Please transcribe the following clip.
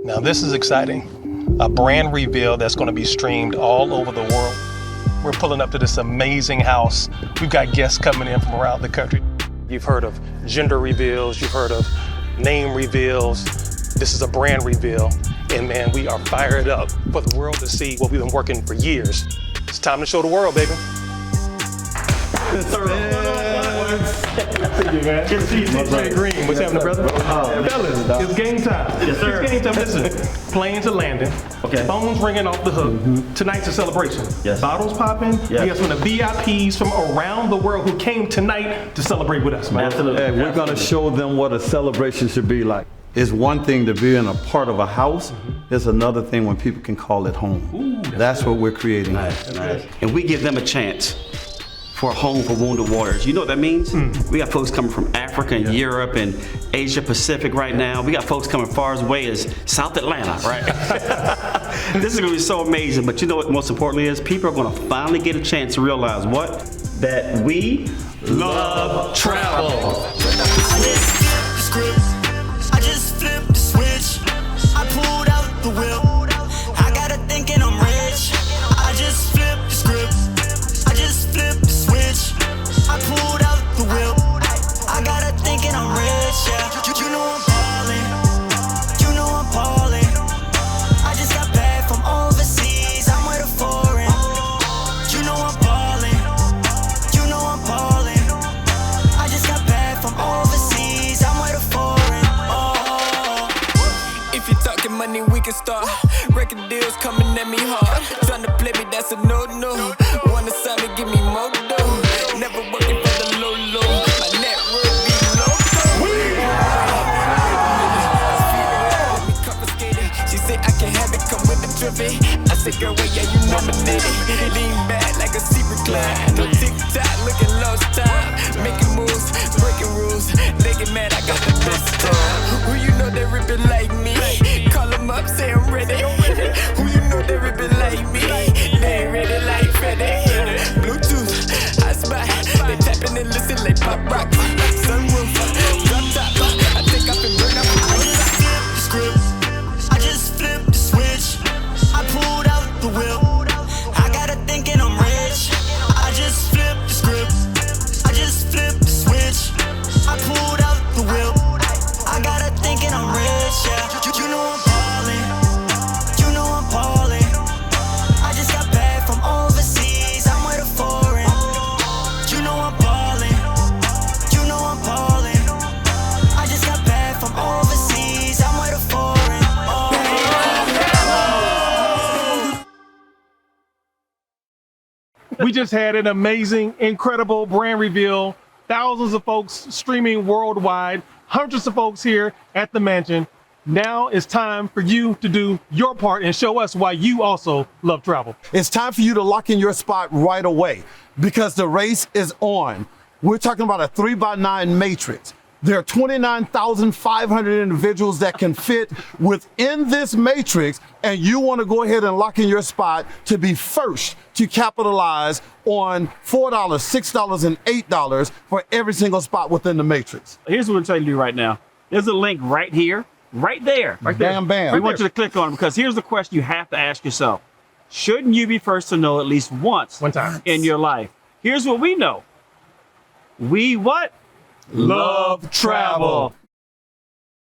Now this is exciting. A brand reveal that's going to be streamed all over the world. We're pulling up to this amazing house. We've got guests coming in from around the country. You've heard of gender reveals, you've heard of name reveals. This is a brand reveal. And man, we are fired up for the world to see what we've been working for years. It's time to show the world, baby. Thank you, man. Good to see you, DJ Green. What's happening, brother? Fellas, it's game time. Yes, sir. It's game time. Listen, planes are landing. Okay. Phones ringing off the hook. Tonight's a celebration. Yes. Bottles popping. Yes. We have some of the VIPs from around the world who came tonight to celebrate with us, man. Absolutely. Hey, we're going to show them what a celebration should be like. It's one thing to be in a part of a house. It's another thing when people can call it home. Ooh, that's what we're creating. Nice. And we give them a chance for a home for wounded warriors. You know what that means? We got folks coming from Africa and Europe and Asia Pacific right now. We got folks coming far as away as South Atlanta, right? This is gonna be so amazing, but you know what most importantly is? People are gonna finally get a chance to realize what? That we love travel. I just flipped the switch. I pulled out the whip. I got her thinking I'm rich. I just flipped the script. I just flipped the switch. I pulled out the whip. I got her thinking I'm rich, yeah. You know I'm ballin'. You know I'm ballin'. I just got back from overseas. I'm with a foreign. You know I'm ballin'. You know I'm ballin'. I just got back from overseas. I'm with a foreign. If you're talking money, we can start. Record deals coming at me hard. Tryna play me, that's a no-no. Wanna sign me, give me more dough. Never working for the low-low. My net worth be low. She say I can have it, come with the trophy. I say, girl, wait, yeah, you nominated. Lean back like a secret client. No TikTok, looking lost time. Making moves, breaking rules. They get mad, I got the best time. Who you know they ripping like me? Call them up, say I'm ready. Who you know they ripping like me? They ain't ready like Freddy. Bluetooth, I spy. They tapping and listen like pop rock. Sunroof, drop top. I think I can burn up. I just flipped the switch. I pulled out the whip. I got her thinking I'm rich. I just flipped the script. I just flipped the switch. I pulled out the whip. I got her thinking I'm rich, yeah. You know I'm ballin'. You know I'm ballin'. I just got back from overseas. I'm with a foreign. You know I'm ballin'. You know I'm ballin'. I just got back from overseas. I'm with a foreign. We just had an amazing, incredible brand reveal. Thousands of folks streaming worldwide, hundreds of folks here at the mansion. Now it's time for you to do your part and show us why you also love travel. It's time for you to lock in your spot right away because the race is on. We're talking about a 3x9 matrix. There are 29,500 individuals that can fit within this matrix, and you want to go ahead and lock in your spot to be first to capitalize on $4, $6, and $8 for every single spot within the matrix. Here's what I'm trying to do right now. There's a link right here, right there. Bam, bam. We want you to click on it because here's the question you have to ask yourself. Shouldn't you be first to know at least once One time in your life? Here's what we know. We what? Love travel.